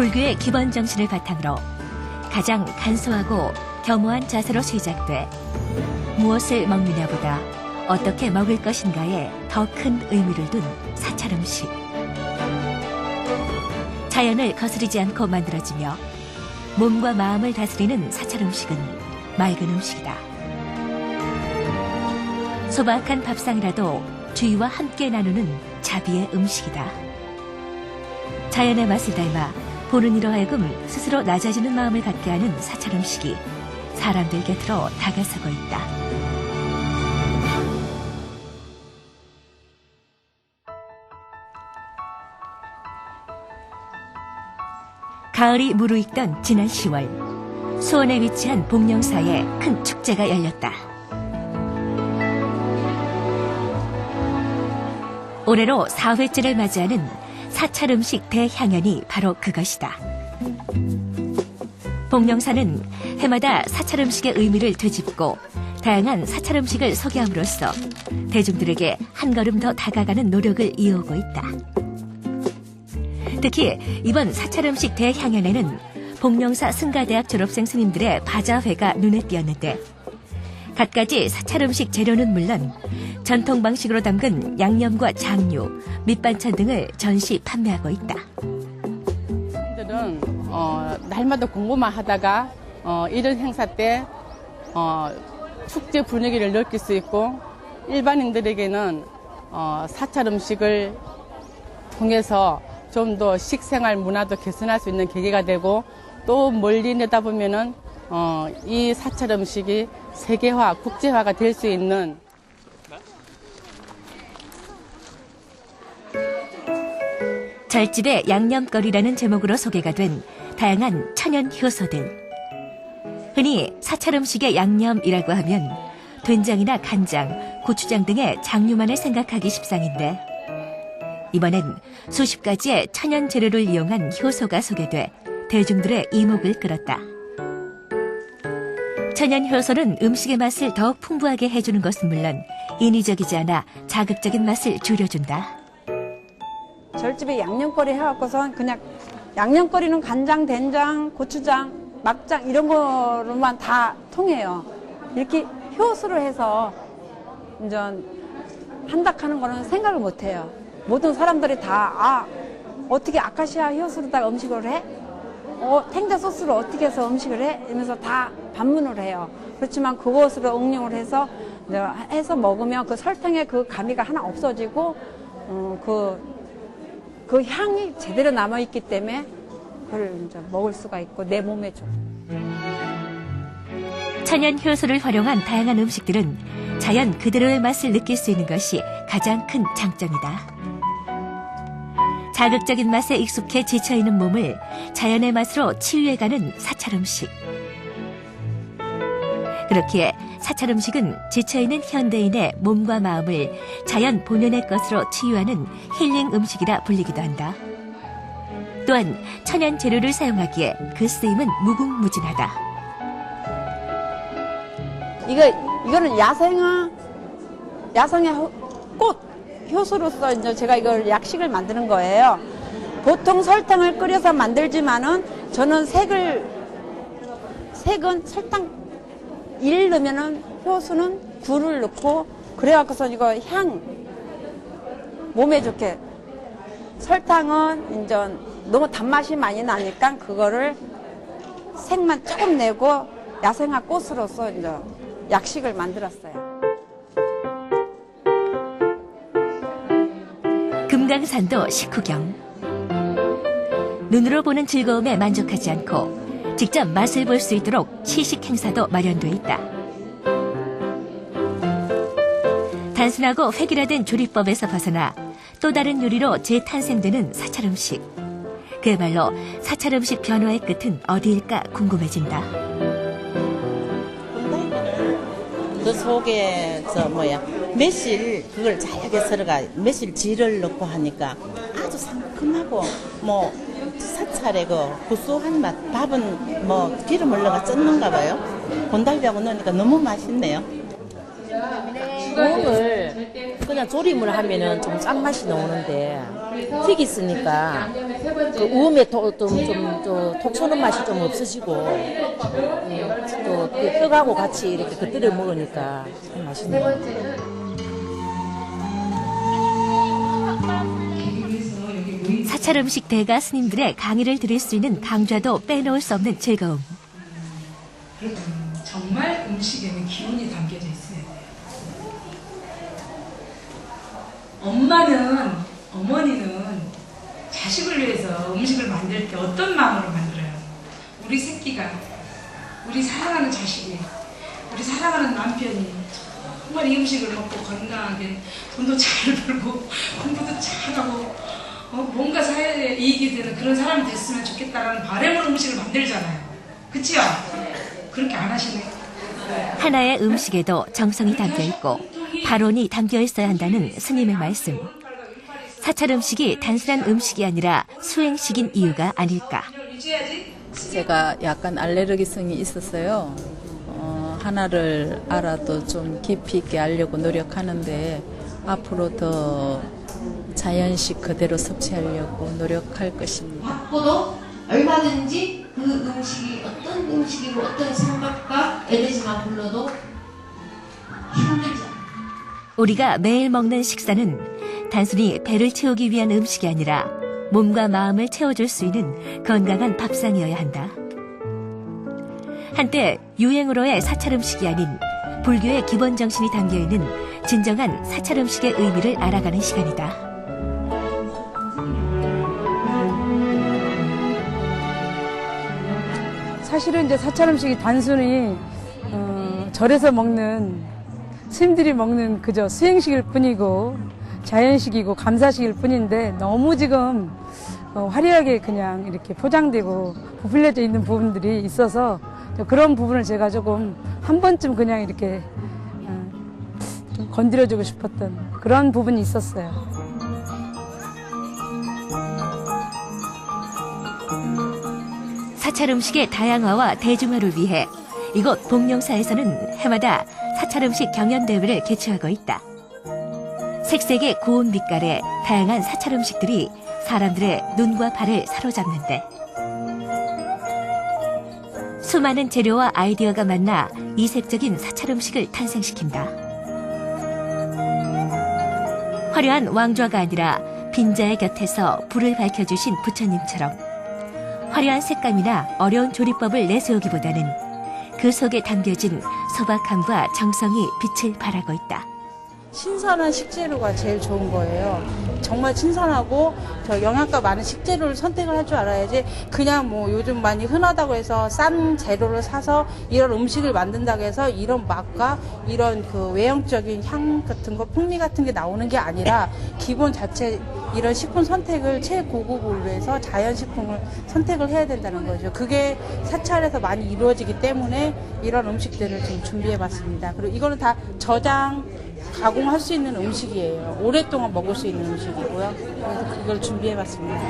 불교의 기본 정신을 바탕으로 가장 간소하고 겸허한 자세로 시작돼 무엇을 먹느냐보다 어떻게 먹을 것인가에 더 큰 의미를 둔 사찰 음식. 자연을 거스르지 않고 만들어지며 몸과 마음을 다스리는 사찰 음식은 맑은 음식이다. 소박한 밥상이라도 주위와 함께 나누는 자비의 음식이다. 자연의 맛을 닮아 보는 이로 하여금 스스로 낮아지는 마음을 갖게 하는 사찰 음식이 사람들 곁으로 다가서고 있다. 가을이 무르익던 지난 10월, 수원에 위치한 복령사에 큰 축제가 열렸다. 올해로 4회째를 맞이하는 사찰 음식 대향연이 바로 그것이다. 복령사는 해마다 사찰 음식의 의미를 되짚고 다양한 사찰 음식을 소개함으로써 대중들에게 한 걸음 더 다가가는 노력을 이어오고 있다. 특히 이번 사찰 음식 대향연에는 복령사 승가대학 졸업생 스님들의 바자회가 눈에 띄었는데 갖가지 사찰 음식 재료는 물론 전통 방식으로 담근 양념과 장류, 밑반찬 등을 전시 판매하고 있다. 사람들은 날마다 공부만 하다가 이런 행사 때 축제 분위기를 느낄 수 있고 일반인들에게는 사찰 음식을 통해서 좀 더 식생활 문화도 개선할 수 있는 계기가 되고 또 멀리 내다보면은 이 사찰 음식이 세계화, 국제화가 될 수 있는 절집의 양념거리라는 제목으로 소개가 된 다양한 천연 효소들. 흔히 사찰 음식의 양념이라고 하면 된장이나 간장, 고추장 등의 장류만을 생각하기 십상인데 이번엔 수십 가지의 천연 재료를 이용한 효소가 소개돼 대중들의 이목을 끌었다. 천연 효소는 음식의 맛을 더욱 풍부하게 해주는 것은 물론 인위적이지 않아 자극적인 맛을 줄여준다. 절집에 양념거리 해갖고선 그냥 양념거리는 간장, 된장, 고추장, 막장 이런 거로만 다 통해요. 이렇게 효소를 해서 이제 한다 하는 거는 생각을 못 해요. 모든 사람들이 다 어떻게 아카시아 효소로다가 음식을 해? 탱자 소스로 어떻게 해서 음식을 해? 이러면서 다 반문을 해요. 그렇지만 그것으로 응용을 해서 먹으면 그 설탕의 그 가미가 하나 없어지고 그 향이 제대로 남아있기 때문에 그걸 이제 먹을 수가 있고 내 몸에 좋고. 천연 효소를 활용한 다양한 음식들은 자연 그대로의 맛을 느낄 수 있는 것이 가장 큰 장점이다. 자극적인 맛에 익숙해 지쳐있는 몸을 자연의 맛으로 치유해가는 사찰 음식. 그렇기에 사찰 음식은 지쳐있는 현대인의 몸과 마음을 자연 본연의 것으로 치유하는 힐링 음식이라 불리기도 한다. 또한 천연 재료를 사용하기에 그 쓰임은 무궁무진하다. 이거는 야생의 꽃 효소로서 이제 제가 이걸 약식을 만드는 거예요. 보통 설탕을 끓여서 만들지만은 저는 색은 설탕 1 넣으면은 효소는 9를 넣고 그래갖고서 이거 향 몸에 좋게 설탕은 이제 너무 단맛이 많이 나니까 그거를 색만 조금 내고 야생화 꽃으로서 이제 약식을 만들었어요. 금강산도 식후경. 눈으로 보는 즐거움에 만족하지 않고 직접 맛을 볼 수 있도록 시식 행사도 마련돼 있다. 단순하고 획일화된 조리법에서 벗어나 또 다른 요리로 재탄생되는 사찰 음식. 그야말로 사찰 음식 변화의 끝은 어디일까 궁금해진다. 그 속에서 매실 그걸 잘게 썰어가 매실지를 넣고 하니까 아주 상큼하고 사찰의 그 구수한 맛. 밥은 기름을 넣어가 쪘는가 봐요. 곤달비하고 넣으니까 너무 맛있네요. 콩을 그냥 조림을 하면은 좀 짠맛이 나오는데 튀기 있으니까 그 우음에 좀 톡 쏘는 맛이 좀 없으시고 또 그 떡하고 같이 이렇게 곁들여 먹으니까 참 맛있네요. 사찰 음식 대가 스님들의 강의를 들을 수 있는 강좌도 빼놓을 수 없는 즐거움. 정말 음식에는 기운이 담겨져 있어야 돼요. 어머니는 자식을 위해서 음식을 만들 때 어떤 마음으로 만들어요? 우리 새끼가, 우리 사랑하는 자식이, 우리 사랑하는 남편이 정말 이 음식을 먹고 건강하게 돈도 잘 벌고 공부도 잘하고 뭔가 사회에 이익이 되는 그런 사람이 됐으면 좋겠다라는 바람으로 음식을 만들잖아요. 그치요? 그렇게 안 하시네. 하나의 음식에도 정성이 담겨 있고 발언이 담겨 있어야 한다는 스님의 말씀. 사찰 음식이 단순한 음식이 아니라 수행식인 이유가 아닐까. 제가 약간 알레르기성이 있었어요. 하나를 알아도 좀 깊이 있게 알려고 노력하는데 앞으로 더 자연식 그대로 섭취하려고 노력할 것입니다. 앞으로 얼마든지 그 음식이 어떤 음식이고 어떤 생각과 에너지만 불러도 힘들죠. 우리가 매일 먹는 식사는 단순히 배를 채우기 위한 음식이 아니라 몸과 마음을 채워줄 수 있는 건강한 밥상이어야 한다. 한때 유행으로의 사찰 음식이 아닌 불교의 기본 정신이 담겨있는 진정한 사찰 음식의 의미를 알아가는 시간이다. 사실은 이제 사찰 음식이 단순히 절에서 먹는 스님들이 먹는 그저 수행식일 뿐이고 자연식이고 감사식일 뿐인데 너무 지금 화려하게 그냥 이렇게 포장되고 부풀려져 있는 부분들이 있어서 그런 부분을 제가 조금 한 번쯤 그냥 이렇게 좀 건드려주고 싶었던 그런 부분이 있었어요. 사찰 음식의 다양화와 대중화를 위해 이곳 복룡사에서는 해마다 사찰 음식 경연대회를 개최하고 있다. 색색의 고운 빛깔의 다양한 사찰 음식들이 사람들의 눈과 발을 사로잡는데 수많은 재료와 아이디어가 만나 이색적인 사찰 음식을 탄생시킨다. 화려한 왕좌가 아니라 빈자의 곁에서 불을 밝혀주신 부처님처럼 화려한 색감이나 어려운 조리법을 내세우기보다는 그 속에 담겨진 소박함과 정성이 빛을 발하고 있다. 신선한 식재료가 제일 좋은 거예요. 정말 신선하고 저 영양가 많은 식재료를 선택을 할 줄 알아야지 그냥 뭐 요즘 많이 흔하다고 해서 싼 재료를 사서 이런 음식을 만든다고 해서 이런 맛과 이런 그 외형적인 향 같은 거, 풍미 같은 게 나오는 게 아니라 기본 자체 이런 식품 선택을 최고급을 위해서 자연식품을 선택을 해야 된다는 거죠. 그게 사찰에서 많이 이루어지기 때문에 이런 음식들을 좀 준비해봤습니다. 그리고 이거는 다 저장, 가공할 수 있는 음식이에요. 오랫동안 먹을 수 있는 음식이고요. 그래서 이걸 준비해봤습니다.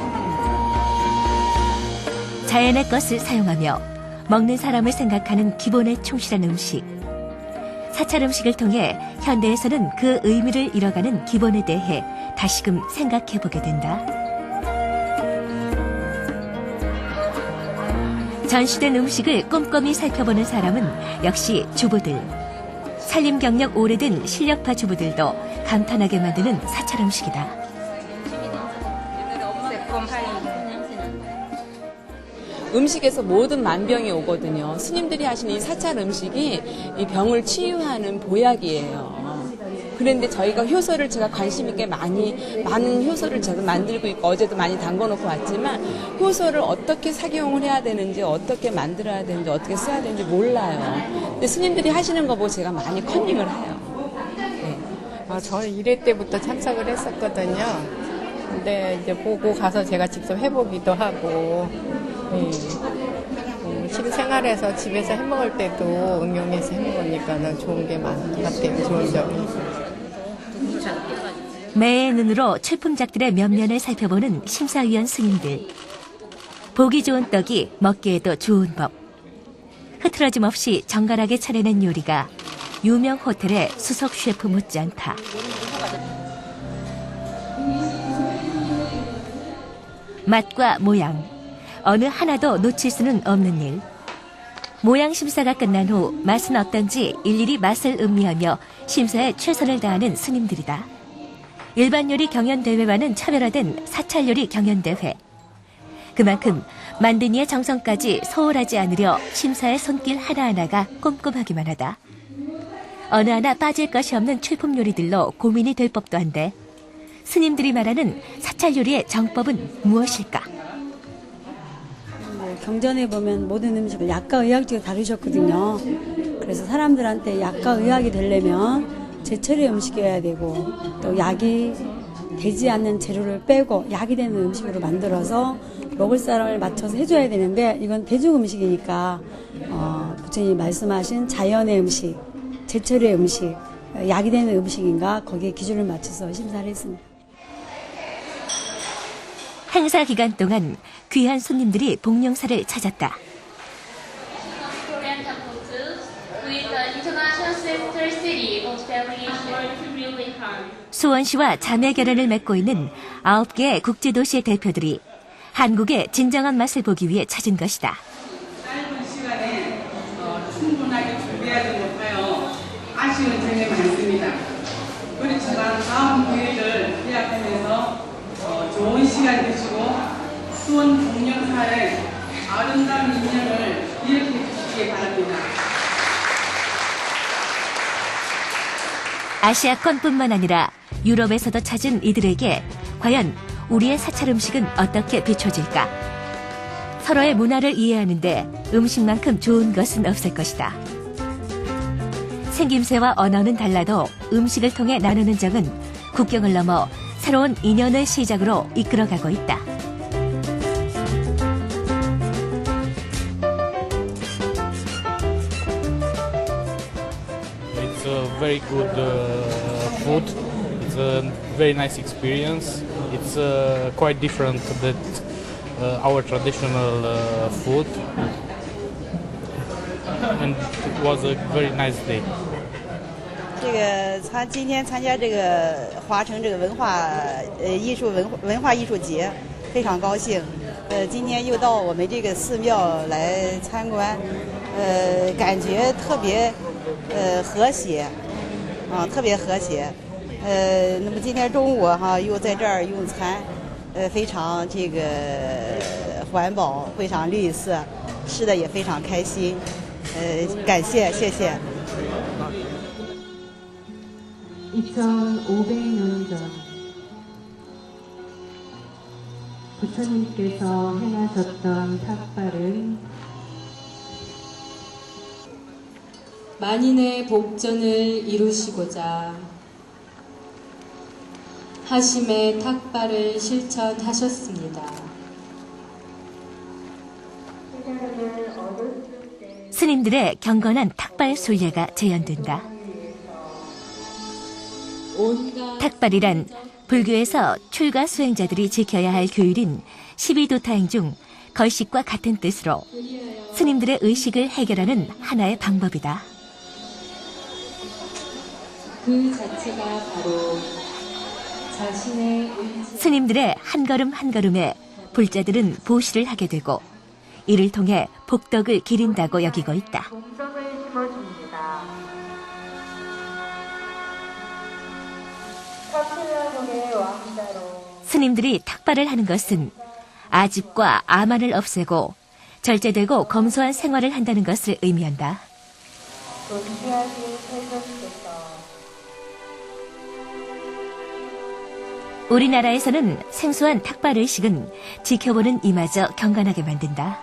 자연의 것을 사용하며 먹는 사람을 생각하는 기본에 충실한 음식. 사찰 음식을 통해 현대에서는 그 의미를 잃어가는 기본에 대해 다시금 생각해보게 된다. 전시된 음식을 꼼꼼히 살펴보는 사람은 역시 주부들. 살림 경력 오래된 실력파 주부들도 감탄하게 만드는 사찰 음식이다. 음식에서 모든 만병이 오거든요. 스님들이 하시는 이 사찰 음식이 이 병을 치유하는 보약이에요. 그런데 저희가 효소를 제가 관심 있게 많은 효소를 제가 만들고 있고 어제도 많이 담궈놓고 왔지만 효소를 어떻게 착용을 해야 되는지 어떻게 만들어야 되는지 어떻게 써야 되는지 몰라요. 근데 스님들이 하시는 거 보고 제가 많이 컨닝을 해요. 네. 저는 1회 때부터 참석을 했었거든요. 근데 이제 보고 가서 제가 직접 해보기도 하고 실생활에서 집에서 해먹을 때도 응용해서 해먹으니까 좋은 게 많은 것 같아요. 좋은 점이. 매의 눈으로 출품작들의 면면을 살펴보는 심사위원 스님들. 보기 좋은 떡이 먹기에도 좋은 법. 흐트러짐 없이 정갈하게 차려낸 요리가 유명 호텔의 수석 셰프 못지않다. 맛과 모양, 어느 하나도 놓칠 수는 없는 일. 모양 심사가 끝난 후 맛은 어떤지 일일이 맛을 음미하며 심사에 최선을 다하는 스님들이다. 일반 요리 경연대회와는 차별화된 사찰 요리 경연대회. 그만큼 만든 이의 정성까지 소홀하지 않으려 심사의 손길 하나하나가 꼼꼼하기만 하다. 어느 하나 빠질 것이 없는 출품 요리들로 고민이 될 법도 한데 스님들이 말하는 사찰 요리의 정법은 무엇일까? 경전에 보면 모든 음식을 약과 의학적으로 다루셨거든요. 그래서 사람들한테 약과 의학이 되려면 제철의 음식이어야 되고 또 약이 되지 않는 재료를 빼고 약이 되는 음식으로 만들어서 먹을 사람을 맞춰서 해줘야 되는데 이건 대중 음식이니까 부처님이 말씀하신 자연의 음식, 제철의 음식, 약이 되는 음식인가 거기에 기준을 맞춰서 심사를 했습니다. 행사 기간 동안 귀한 손님들이 복령사를 찾았다. 수원시와 자매 결연을 맺고 있는 9개의 국제도시의 대표들이 한국의 진정한 맛을 보기 위해 찾은 것이다. 짧은 시간에 충분하게 준비하지 못하여 아쉬운 점이 많습니다. 그렇지만 다음 기회를 기약하면서 좋은 시간 되시고 수원 복령사의 아름다운 인연을 기억해 주시기 바랍니다. 아시아권뿐만 아니라 유럽에서도 찾은 이들에게 과연 우리의 사찰 음식은 어떻게 비춰질까? 서로의 문화를 이해하는데 음식만큼 좋은 것은 없을 것이다. 생김새와 언어는 달라도 음식을 통해 나누는 정은 국경을 넘어 새로운 인연의 시작으로 이끌어가고 있다. It's a very good food. It's a very nice experience. It's quite different than our traditional food, and it was a very nice day. 今天参加这个华城这个文化艺术节，非常高兴。今天又到我们这个寺庙来参观，感觉特别和谐，特别和谐。那么今天中午又在这儿用餐，非常这个环保，非常绿色，吃的也非常开心。感谢，谢谢。 2500년 전 부처님께서 행하셨던 탁발은 만인의 복전을 이루시고자 하심의 탁발을 실천하셨습니다. 스님들의 경건한 탁발 순례가 재현된다. 탁발이란 불교에서 출가 수행자들이 지켜야 할 규율인 12도타행 중 걸식과 같은 뜻으로 스님들의 의식을 해결하는 하나의 방법이다. 그 자체가 바로 자신의 스님들의 한 걸음 한 걸음에 불자들은 보시를 하게 되고 이를 통해 복덕을 기린다고 여기고 있다. 스님들이 탁발을 하는 것은 아집과 아만을 없애고 절제되고 검소한 생활을 한다는 것을 의미한다. 우리나라에서는 생소한 탁발 의식은 지켜보는 이마저 경건하게 만든다.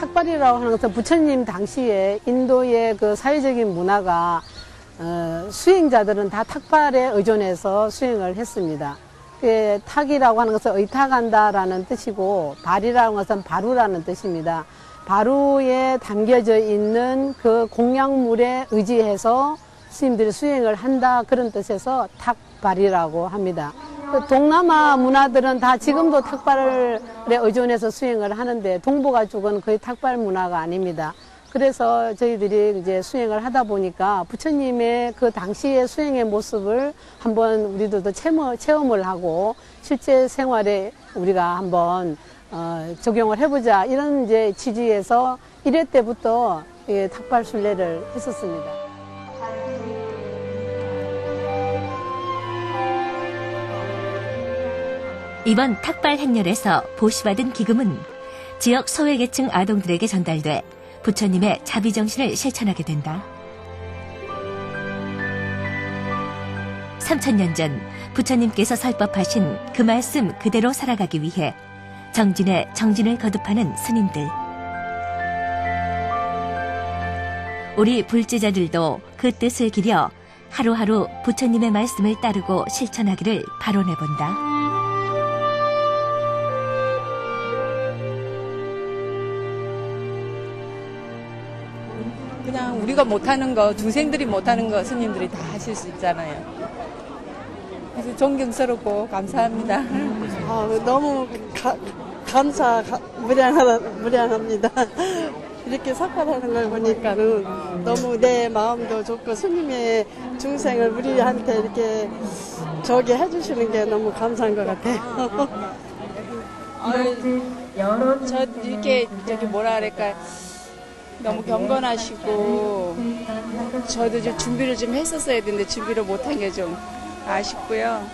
탁발이라고 하는 것은 부처님 당시에 인도의 그 사회적인 문화가 수행자들은 다 탁발에 의존해서 수행을 했습니다. 탁이라고 하는 것은 의탁한다라는 뜻이고 발이라는 것은 바루라는 뜻입니다. 바루에 담겨져 있는 그 공양물에 의지해서 스님들이 수행을 한다 그런 뜻에서 탁발이라고 합니다. 그 동남아 문화들은 다 지금도 탁발에 의존해서 수행을 하는데 동북아 쪽은 거의 탁발 문화가 아닙니다. 그래서 저희들이 이제 수행을 하다 보니까 부처님의 그 당시의 수행의 모습을 한번 우리들도 체험을 하고 실제 생활에 우리가 한번 적용을 해보자 이런 이제 취지에서 1회 때부터 탁발 순례를 했었습니다. 이번 탁발 행렬에서 보시받은 기금은 지역 소외계층 아동들에게 전달돼 부처님의 자비정신을 실천하게 된다. 3000년 전 부처님께서 설법하신 그 말씀 그대로 살아가기 위해 정진에 정진을 거듭하는 스님들. 우리 불제자들도 그 뜻을 기려 하루하루 부처님의 말씀을 따르고 실천하기를 발언해본다. 그냥 우리가 못하는 거, 중생들이 못하는 거 스님들이 다 하실 수 있잖아요. 그래서 존경스럽고 감사합니다. 너무 무량합니다. 이렇게 사찰하는 걸 보니까는 너무 내 마음도 좋고 스님의 중생을 우리한테 이렇게 저기 해주시는 게 너무 감사한 것 같아요. 저 이렇게 저기 뭐라 그럴까. 너무 경건하시고 저도 좀 준비를 좀 했었어야 되는데 준비를 못한 게 좀 아쉽고요.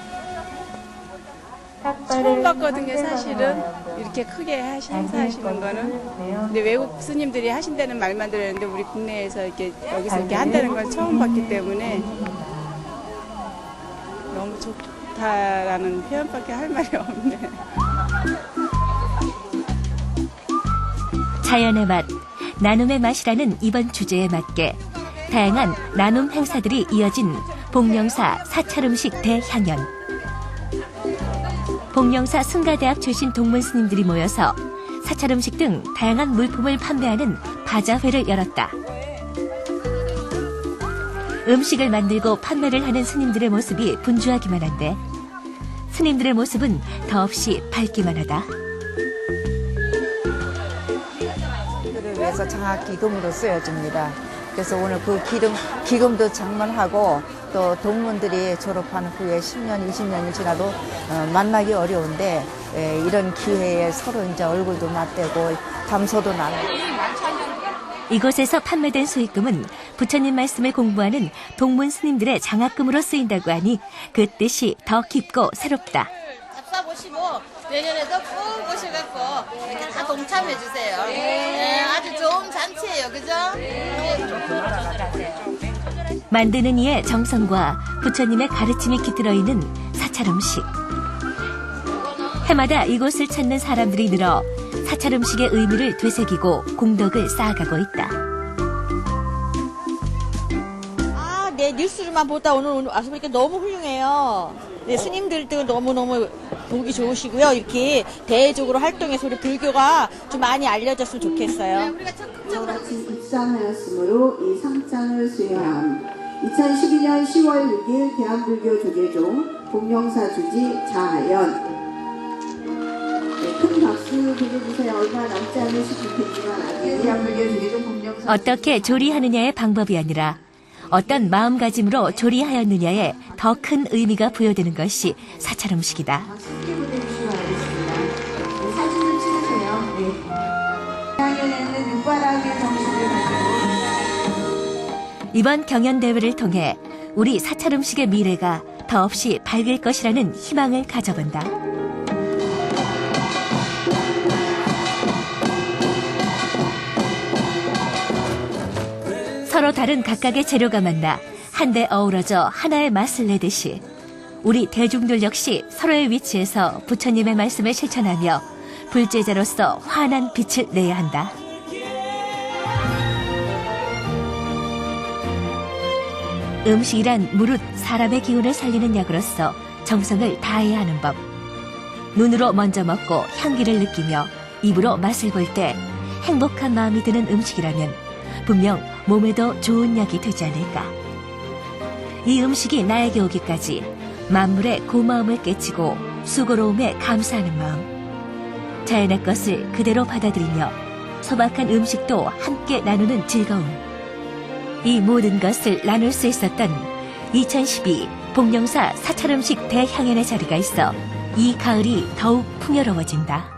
처음 봤거든요, 사실은. 이렇게 크게 행사하시는 거는. 근데 외국 스님들이 하신다는 말만 들었는데 우리 국내에서 이렇게 여기서 이렇게 한다는 걸 처음 봤기 때문에 너무 좋다라는 표현밖에 할 말이 없네. 자연의 맛, 나눔의 맛이라는 이번 주제에 맞게 다양한 나눔 행사들이 이어진 복령사 사찰음식 대향연. 복령사 승가대학 출신 동문 스님들이 모여서 사찰음식 등 다양한 물품을 판매하는 바자회를 열었다. 음식을 만들고 판매를 하는 스님들의 모습이 분주하기만 한데 스님들의 모습은 더없이 밝기만 하다. 위해서 장학 기금으로 쓰여집니다. 그래서 오늘 그 기금도 장만하고 또 동문들이 졸업한 후에 10년, 20년이 지나도 만나기 어려운데 이런 기회에 서로 이제 얼굴도 맞대고 담소도 나누고. 이곳에서 판매된 수익금은 부처님 말씀을 공부하는 동문 스님들의 장학금으로 쓰인다고 하니 그 뜻이 더 깊고 새롭다. 잡숴보시고 내년에도 꼭 오셔갖고 이렇게 다 동참해주세요. 네, 아주 좋은 잔치예요, 그죠? 만드는 이의 정성과 부처님의 가르침이 깃들어 있는 사찰음식. 해마다 이곳을 찾는 사람들이 늘어 사찰음식의 의미를 되새기고 공덕을 쌓아가고 있다. 네, 뉴스만 보다 오늘 와서 보니까 너무 훌륭해요. 네, 스님들도 너무너무 보기 좋으시고요. 이렇게 대외적으로 활동해서 우리 불교가 좀 많이 알려졌으면 좋겠어요. 입상하였으므로 이 상장을 수여함. 2012년 10월 6일 대한불교 조계종 복령사 주지 자하연. 큰 박수 보내주세요. 얼마 남지 않으실 텐지만 대한불교 조계종 복령사. 어떻게 조리하느냐의 방법이 아니라 어떤 마음가짐으로 조리하였느냐에 더 큰 의미가 부여되는 것이 사찰음식이다. 사진을 찍으세요. 네. 작년에는 육바람의 정신을 가지고 이번 경연대회를 통해 우리 사찰음식의 미래가 더없이 밝을 것이라는 희망을 가져본다. 서로 다른 각각의 재료가 만나 한데 어우러져 하나의 맛을 내듯이 우리 대중들 역시 서로의 위치에서 부처님의 말씀을 실천하며 불제자로서 환한 빛을 내야 한다. 음식이란 무릇 사람의 기운을 살리는 약으로서 정성을 다해야 하는 법. 눈으로 먼저 먹고 향기를 느끼며 입으로 맛을 볼 때 행복한 마음이 드는 음식이라면 분명 몸에도 좋은 약이 되지 않을까. 이 음식이 나에게 오기까지 만물의 고마움을 깨치고 수고로움에 감사하는 마음, 자연의 것을 그대로 받아들이며 소박한 음식도 함께 나누는 즐거움, 이 모든 것을 나눌 수 있었던 2012 복령사 사찰음식 대향연의 자리가 있어 이 가을이 더욱 풍요로워진다.